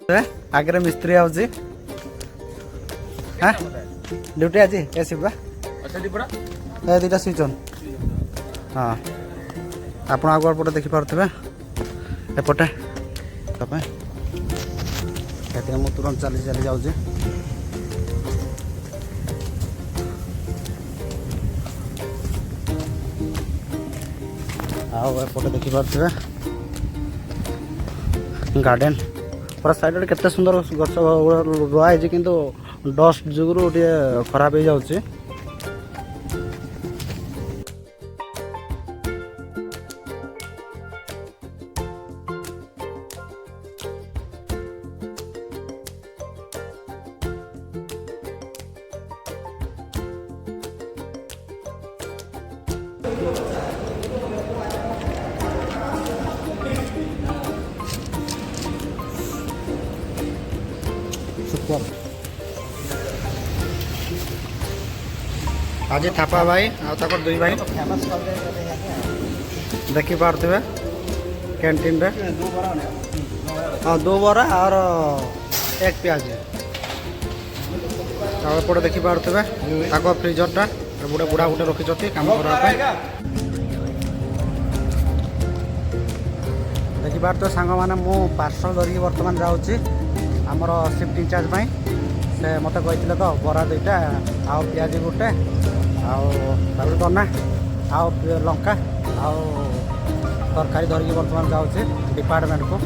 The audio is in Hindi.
आगे मिस्त्री आउची हाँ ड्यूटी आज एसी पूरा ए दुटा स्विचन हाँ आप आगे पटे देखिपे एपटे मुझे तुरंत चली चली जाऊँ आउटे देखिपे गार्डन पूरा साइड केते सुंदर गछ रुआई किंतु डस्ट जुगुरु खराब हो जाउची आज थापा भाई आकर दुई भाई देखी पारे कैंटीन रे हाँ 2 बरा और 1 प्याज एपटे देखी पारे फ्रिजरटा बुढ़ा बुढ़ा गोटे रखी कम करने देखी पारे सांग मैंने मु पार्सल धरिकी बर्तमान जाऊँगी आमर शिफ्ट इंचार्ज से मत कही तो बरा 2टा आउ पियाज गोटे आउ दना आउ लंका आउ तरकारी धरिकी बर्तमान जाऊँगी डिपार्टमेंट को।